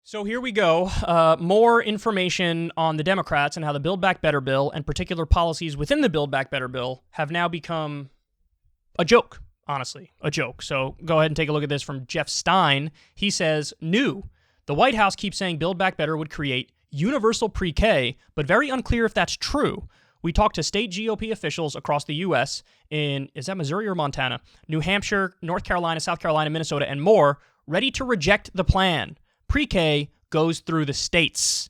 So here we go. More information on the Democrats and how the Build Back Better bill and particular policies within the Build Back Better bill have now become a joke, honestly, a joke. So go ahead and take a look at this from Jeff Stein. He says, new. The White House keeps saying Build Back Better would create universal pre-K, but very unclear if that's true. We talked to state GOP officials across the U.S. in, is that Missouri or Montana? New Hampshire, North Carolina, South Carolina, Minnesota, and more, ready to reject the plan. Pre-K goes through the states.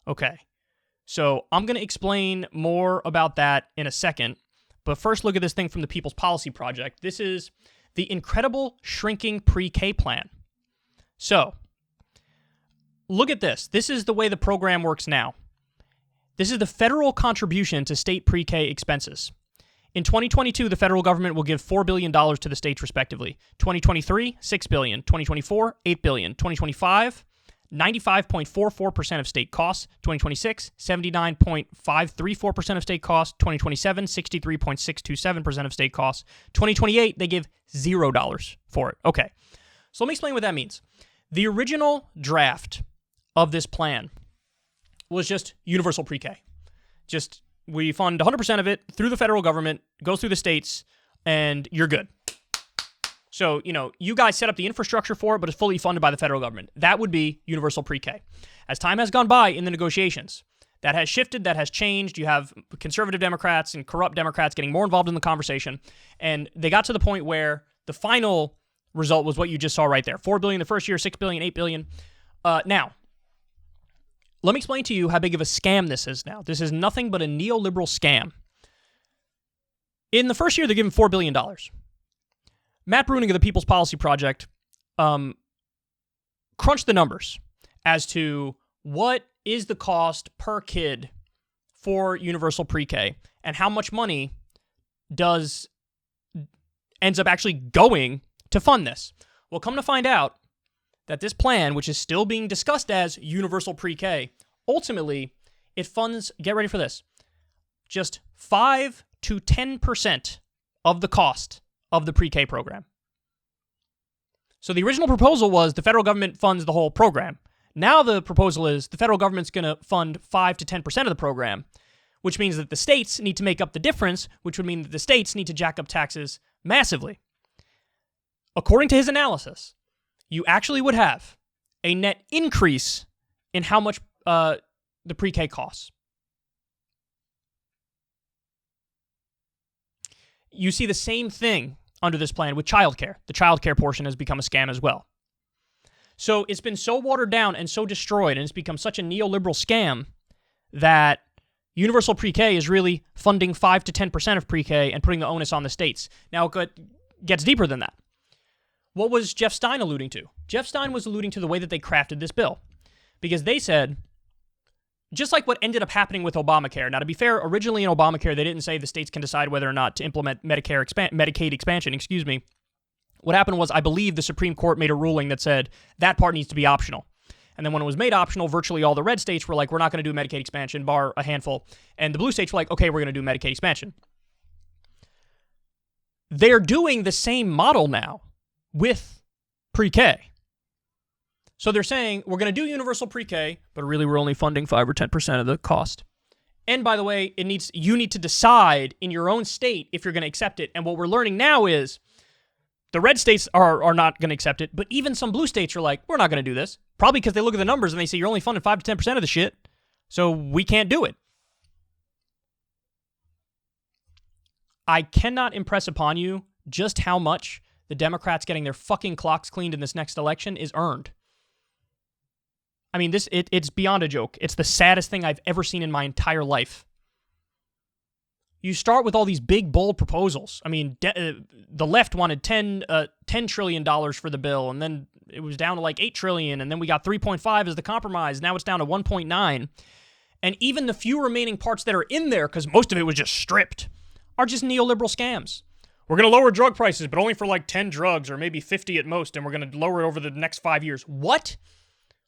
Okay, so I'm going to explain more about that in a second, but first look at this thing from the People's Policy Project. This is the incredible shrinking pre-K plan. So, look at this. This is the way the program works now. This is the federal contribution to state pre-K expenses. In 2022, the federal government will give $4 billion to the states respectively. 2023, $6 billion. 2024, $8 billion. 2025, 95.44% of state costs. 2026, 79.534% of state costs. 2027, 63.627% of state costs. 2028, they give $0 for it. Okay, so let me explain what that means. The original draft of this plan was just universal pre-K. Just we fund 100% of it through the federal government, goes through the states, and you're good. So, you guys set up the infrastructure for it, but it's fully funded by the federal government. That would be universal pre-K. As time has gone by in the negotiations, that has shifted, that has changed. You have conservative Democrats and corrupt Democrats getting more involved in the conversation, and they got to the point where the final result was what you just saw right there. $4 billion the first year, $6 billion, $8 billion. Now, let me explain to you how big of a scam this is now. This is nothing but a neoliberal scam. In the first year, they're giving $4 billion. Matt Bruning of the People's Policy Project crunched the numbers as to what is the cost per kid for universal pre-K and how much money ends up actually going to fund this. Well, come to find out that this plan, which is still being discussed as universal pre-K, ultimately, it funds, get ready for this, just 5 to 10% of the cost of the pre-K program. So the original proposal was the federal government funds the whole program. Now the proposal is the federal government's going to fund 5 to 10% of the program, which means that the states need to make up the difference, which would mean that the states need to jack up taxes massively. According to his analysis, you actually would have a net increase in how much the pre-K costs. You see the same thing under this plan with childcare. The childcare portion has become a scam as well. So it's been so watered down and so destroyed, and it's become such a neoliberal scam that universal pre-K is really funding 5 to 10% of pre-K and putting the onus on the states. Now, it gets deeper than that. What was Jeff Stein alluding to? Jeff Stein was alluding to the way that they crafted this bill. Because they said, just like what ended up happening with Obamacare. Now, to be fair, originally in Obamacare, they didn't say the states can decide whether or not to implement Medicaid expansion. What happened was, I believe the Supreme Court made a ruling that said that part needs to be optional. And then when it was made optional, virtually all the red states were like, we're not going to do Medicaid expansion, bar a handful. And the blue states were like, okay, we're going to do Medicaid expansion. They're doing the same model now with pre-K. So they're saying, we're going to do universal pre-K, but really we're only funding 5 or 10% of the cost. And by the way, you need to decide in your own state if you're going to accept it. And what we're learning now is the red states are not going to accept it, but even some blue states are like, we're not going to do this. Probably because they look at the numbers and they say, you're only funding 5 to 10% of the shit, so we can't do it. I cannot impress upon you just how much the Democrats getting their fucking clocks cleaned in this next election is earned. I mean, it's beyond a joke. It's the saddest thing I've ever seen in my entire life. You start with all these big, bold proposals. I mean, the left wanted $10 trillion for the bill, and then it was down to like $8 trillion, and then we got 3.5 as the compromise. Now it's down to 1.9. And even the few remaining parts that are in there, because most of it was just stripped, are just neoliberal scams. We're going to lower drug prices, but only for like 10 drugs or maybe 50 at most, and we're going to lower it over the next 5 years. What?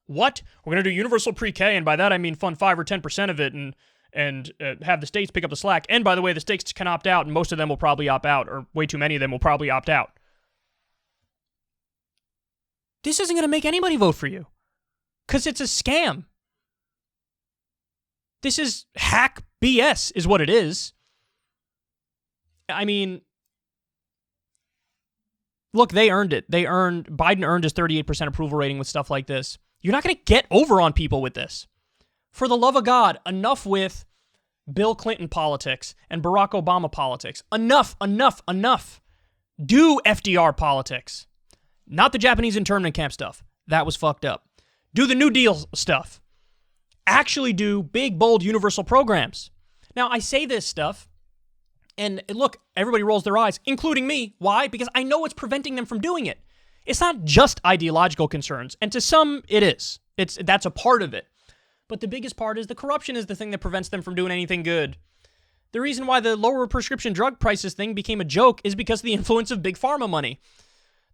We're going to do universal pre-K, and by that I mean fund 5 or 10% of it and have the states pick up the slack. And by the way, the states can opt out, and most of them will probably opt out, or way too many of them will probably opt out. This isn't going to make anybody vote for you. Because it's a scam. This is hack BS is what it is. I mean, look, they earned it. Biden earned his 38% approval rating with stuff like this. You're not going to get over on people with this. For the love of God, enough with Bill Clinton politics and Barack Obama politics. Enough. Do FDR politics. Not the Japanese internment camp stuff. That was fucked up. Do the New Deal stuff. Actually do big, bold, universal programs. Now, I say this stuff, and look, everybody rolls their eyes, including me. Why? Because I know what's preventing them from doing it. It's not just ideological concerns, and to some, it is. That's a part of it. But the biggest part is the corruption is the thing that prevents them from doing anything good. The reason why the lower prescription drug prices thing became a joke is because of the influence of big pharma money.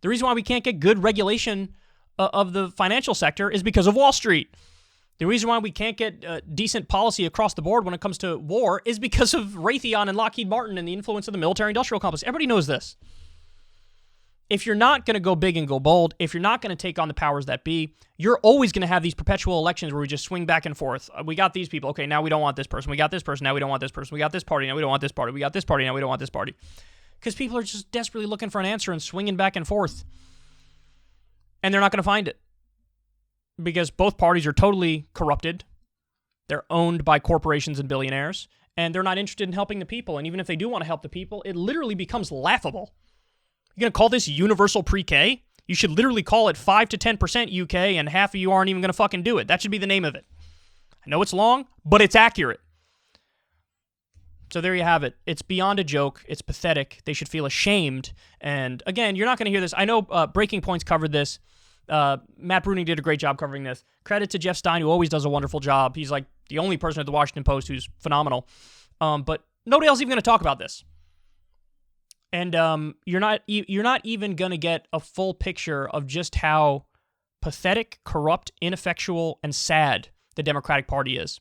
The reason why we can't get good regulation of the financial sector is because of Wall Street. The reason why we can't get decent policy across the board when it comes to war is because of Raytheon and Lockheed Martin and the influence of the military-industrial complex. Everybody knows this. If you're not going to go big and go bold, if you're not going to take on the powers that be, you're always going to have these perpetual elections where we just swing back and forth. We got these people. Okay, now we don't want this person. We got this person. Now we don't want this person. We got this party. Now we don't want this party. We got this party. Now we don't want this party. Because people are just desperately looking for an answer and swinging back and forth. And they're not going to find it. Because both parties are totally corrupted. They're owned by corporations and billionaires. And they're not interested in helping the people. And even if they do want to help the people, it literally becomes laughable. You're going to call this universal pre-K? You should literally call it 5 to 10% UK, and half of you aren't even going to fucking do it. That should be the name of it. I know it's long, but it's accurate. So there you have it. It's beyond a joke. It's pathetic. They should feel ashamed. And again, you're not going to hear this. I know Breaking Point's covered this. Matt Bruning did a great job covering this. Credit to Jeff Stein, who always does a wonderful job. He's like the only person at the Washington Post who's phenomenal. But nobody else is even going to talk about this. And you're not even going to get a full picture of just how pathetic, corrupt, ineffectual, and sad the Democratic Party is.